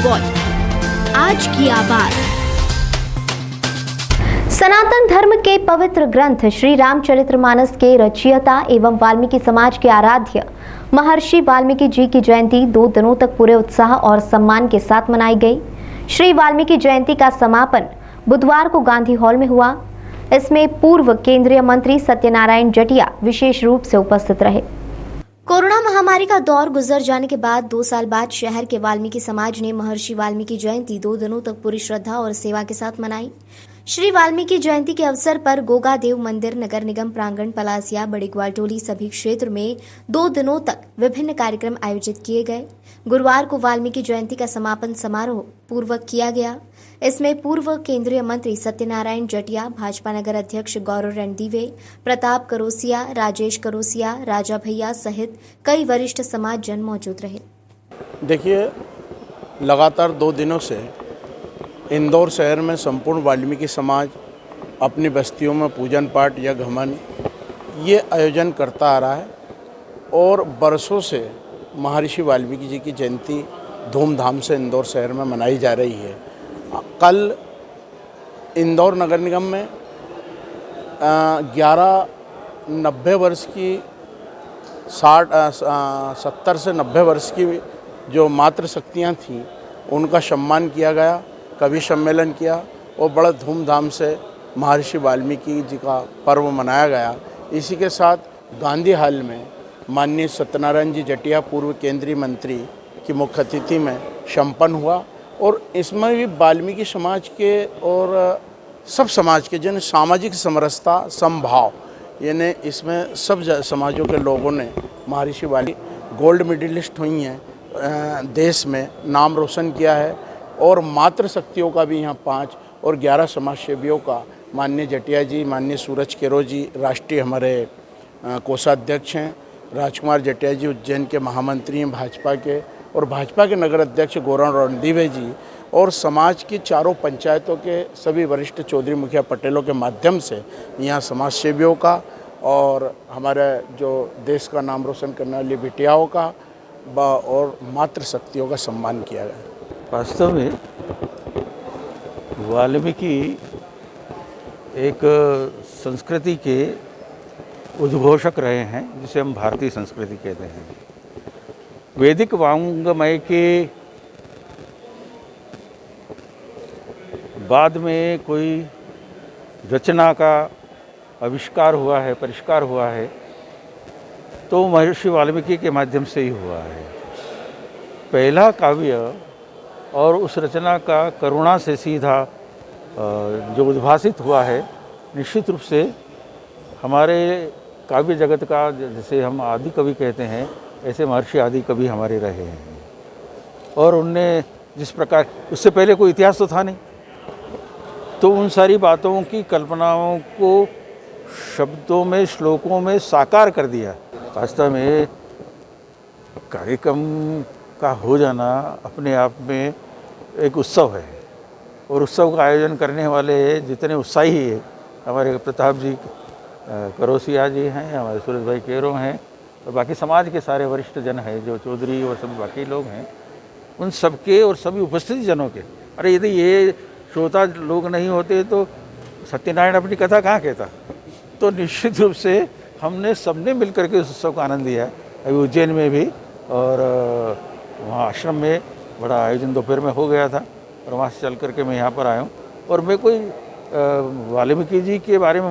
Voice, आज की आवाज। सनातन धर्म के पवित्र ग्रंथ श्री रामचरितमानस के रचयिता एवं वाल्मीकि समाज के आराध्य महर्षि वाल्मीकि जी की जयंती 2 दिनों तक पूरे उत्साह और सम्मान के साथ मनाई गई। श्री वाल्मीकि जयंती का समापन बुधवार को गांधी हॉल में हुआ। इसमें पूर्व केंद्रीय मंत्री सत्यनारायण जटिया विशेष रूप से उपस्थित रहे। कोरोना महामारी का दौर गुजर जाने के बाद 2 साल बाद शहर के वाल्मीकि समाज ने महर्षि वाल्मीकि जयंती 2 दिनों तक पूरी श्रद्धा और सेवा के साथ मनाई। श्री वाल्मीकि जयंती के अवसर पर गोगा देव मंदिर, नगर निगम प्रांगण, पलासिया, बड़ी ग्वालटोली सभी क्षेत्र में 2 दिनों तक विभिन्न कार्यक्रम आयोजित किए गए। गुरुवार को वाल्मीकि जयंती का समापन समारोह पूर्वक किया गया। इसमें पूर्व केंद्रीय मंत्री सत्यनारायण जटिया, भाजपा नगर अध्यक्ष गौरव रणदीवे, प्रताप करोसिया, राजेश करोसिया, राजा भैया सहित कई वरिष्ठ समाज जन मौजूद रहे। देखिए, लगातार 2 दिनों से इंदौर शहर में संपूर्ण वाल्मीकि समाज अपनी बस्तियों में पूजन पाठ या घमन ये आयोजन करता आ रहा है और बरसों से महर्षि वाल्मीकि जी की जयंती धूमधाम से इंदौर शहर में मनाई जा रही है। कल इंदौर नगर निगम में 90 वर्ष की 70 से 90 वर्ष की जो मातृशक्तियाँ थीं उनका सम्मान किया गया, कवि सम्मेलन किया और बड़ा धूमधाम से महर्षि वाल्मीकि जी का पर्व मनाया गया। इसी के साथ गांधी हॉल में माननीय सत्यनारायण जी जटिया पूर्व केंद्रीय मंत्री की मुख्य अतिथि में संपन्न हुआ और इसमें भी वाल्मीकि समाज के और सब समाज के जिन सामाजिक समरसता समभाव यानी इसमें सब समाजों के लोगों ने महर्षि वाल्मीकि गोल्ड मेडलिस्ट हुई हैं, देश में नाम रोशन किया है और मातृशक्तियों का भी यहाँ 5 और 11 समाज सेवियों का माननीय जटिया जी, माननीय सूरज केरो जी राष्ट्रीय हमारे कोषाध्यक्ष हैं, राजकुमार जटिया जी उज्जैन के महामंत्री हैं भाजपा के, और भाजपा के नगर अध्यक्ष गौरव रणदीवे जी और समाज की चारों पंचायतों के सभी वरिष्ठ चौधरी मुखिया पटेलों के माध्यम से यहाँ समाज सेवियों का और हमारे जो देश का नाम रोशन करने वाली बिटियाओं का और मातृशक्तियों का सम्मान किया गया। वास्तव में वाल्मीकि एक संस्कृति के उद्घोषक रहे हैं जिसे हम भारतीय संस्कृति कहते हैं। वैदिक वांग्मय के बाद में कोई रचना का आविष्कार हुआ है, परिष्कार हुआ है, तो महर्षि वाल्मीकि के माध्यम से ही हुआ है। पहला काव्य और उस रचना का करुणा से सीधा जो उद्भासित हुआ है, निश्चित रूप से हमारे काव्य जगत का, जैसे हम आदि कवि कहते हैं, ऐसे महर्षि आदि कवि हमारे रहे हैं। और उनने जिस प्रकार, उससे पहले कोई इतिहास तो था नहीं, तो उन सारी बातों की कल्पनाओं को शब्दों में, श्लोकों में साकार कर दिया। वास्तव में कार्यक्रम का हो जाना अपने आप में एक उत्सव है और उत्सव का आयोजन करने वाले जितने उत्साही हैं, हमारे प्रताप जी करोसिया जी हैं, हमारे सूरज भाई केरो हैं और बाकी समाज के सारे वरिष्ठ जन हैं जो चौधरी और सभी बाकी लोग हैं, उन सबके और सभी उपस्थित जनों के, अरे यदि ये श्रोता लोग नहीं होते तो सत्यनारायण अपनी कथा कहाँ कहता। तो निश्चित रूप से हमने सबने मिलकर के उस उत्सव का आनंद लिया है। अभी उज्जैन में भी और वहाँ आश्रम में बड़ा आयोजन दोपहर में हो गया था और वहाँ से चल करके मैं यहाँ पर आया हूँ। और मैं कोई वाल्मीकि जी के बारे में